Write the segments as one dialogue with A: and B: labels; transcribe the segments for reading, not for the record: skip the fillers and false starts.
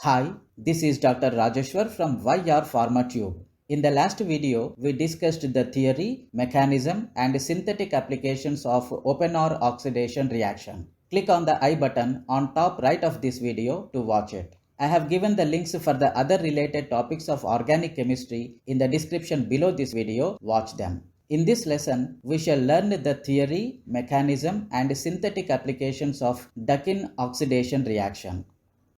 A: Hi, this is Dr. Rajeshwar from Pharma Tube. In the last video, we discussed the theory, mechanism, and synthetic applications of open-or oxidation reaction. Click on the I button on top right of this video to watch it. I have given the links for the other related topics of organic chemistry in the description below this video. Watch them. In this lesson, we shall learn the theory, mechanism, and synthetic applications of Dakin oxidation reaction.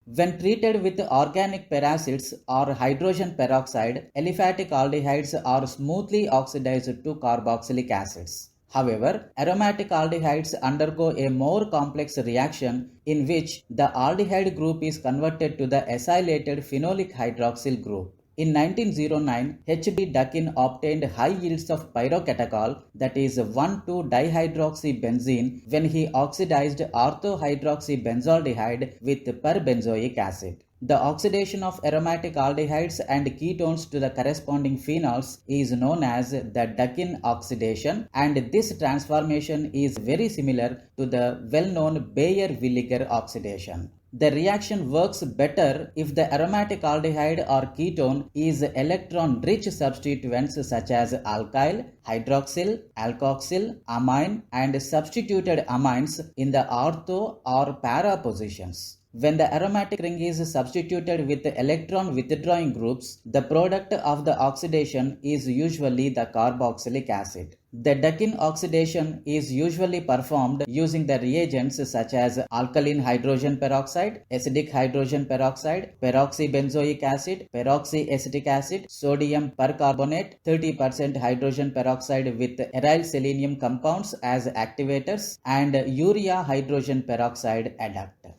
A: When treated with organic peracids or hydrogen peroxide, aliphatic aldehydes are smoothly oxidized to carboxylic acids. However, aromatic aldehydes undergo a more complex reaction in which the aldehyde group is converted to the acylated phenolic hydroxyl group. In 1909, H.B. Dakin obtained high yields of pyrocatechol, that is 1,2-dihydroxybenzene, when he oxidized orthohydroxybenzaldehyde with perbenzoic acid. The oxidation of aromatic aldehydes and ketones to the corresponding phenols is known as the Dakin oxidation, and this transformation is very similar to the well-known Baeyer-Villiger oxidation. The reaction works better if the aromatic aldehyde or ketone is electron-rich substituents such as alkyl, hydroxyl, alkoxyl, amine, and substituted amines in the ortho or para positions. When the aromatic ring is substituted with electron withdrawing groups, the product of the oxidation is usually the carboxylic acid. The Dakin oxidation is usually performed using the reagents such as alkaline hydrogen peroxide, acidic hydrogen peroxide, peroxybenzoic acid, peroxyacetic acid, sodium percarbonate, 30% hydrogen peroxide with aryl selenium compounds as activators, and urea hydrogen peroxide adduct.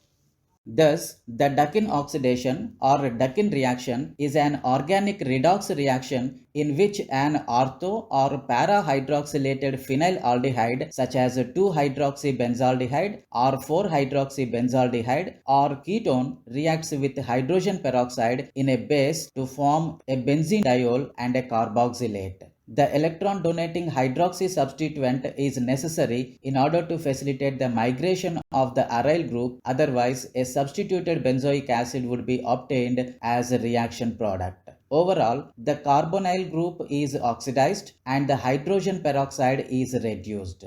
A: Thus, the Dakin oxidation or Dakin reaction is an organic redox reaction in which an ortho or para-hydroxylated phenylaldehyde such as 2-hydroxybenzaldehyde or 4-hydroxybenzaldehyde or ketone reacts with hydrogen peroxide in a base to form a benzene diol and a carboxylate. The electron donating hydroxy substituent is necessary in order to facilitate the migration of the aryl group, otherwise a substituted benzoic acid would be obtained as a reaction product. Overall, the carbonyl group is oxidized and the hydrogen peroxide is reduced.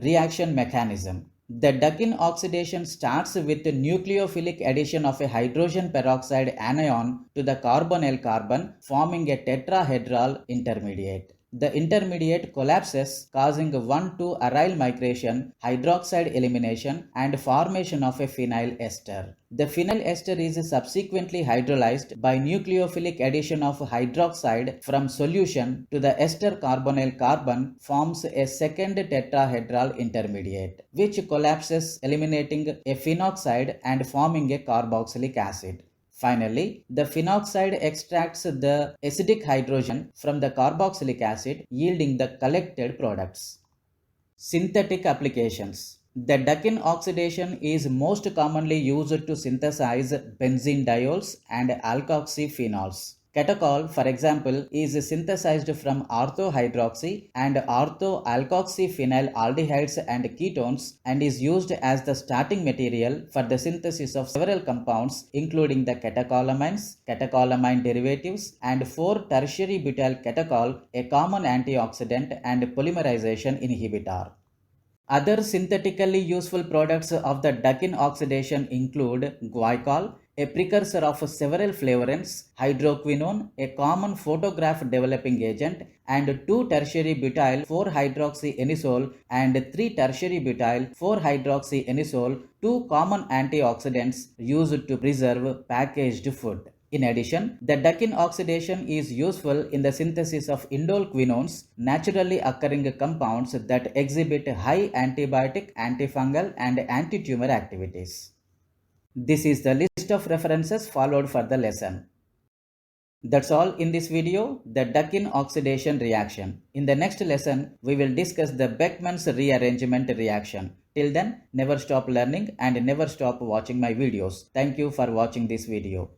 A: Reaction mechanism. The Dakin oxidation starts with the nucleophilic addition of a hydrogen peroxide anion to the carbonyl carbon, forming a tetrahedral intermediate. The intermediate collapses, causing 1,2-aryl migration, hydroxide elimination, and formation of a phenyl ester. The phenyl ester is subsequently hydrolyzed by nucleophilic addition of hydroxide from solution to the ester carbonyl carbon, forms a second tetrahedral intermediate, which collapses, eliminating a phenoxide and forming a carboxylic acid. Finally, the phenoxide extracts the acidic hydrogen from the carboxylic acid, yielding the collected products. Synthetic applications. The Dakin oxidation is most commonly used to synthesize benzene diols and alkoxyphenols. Catechol, for example, is synthesized from orthohydroxy and ortho-alkoxyphenyl aldehydes and ketones and is used as the starting material for the synthesis of several compounds including the catecholamines, catecholamine derivatives, and 4-tertiary butyl catechol, a common antioxidant and polymerization inhibitor. Other synthetically useful products of the Dakin oxidation include glycol, a precursor of several flavorants, hydroquinone, a common photograph developing agent, and 2-tertiary butyl 4-hydroxyanisole and 3-tertiary butyl 4-hydroxyanisole, two common antioxidants used to preserve packaged food. In addition, the Dakin oxidation is useful in the synthesis of indole-quinones, naturally occurring compounds that exhibit high antibiotic, antifungal, and anti-tumor activities. This is the list of references followed for the lesson. That's all in this video, the Dakin oxidation reaction. In the next lesson, we will discuss the Beckmann's rearrangement reaction. Till then, never stop learning and never stop watching my videos. Thank you for watching this video.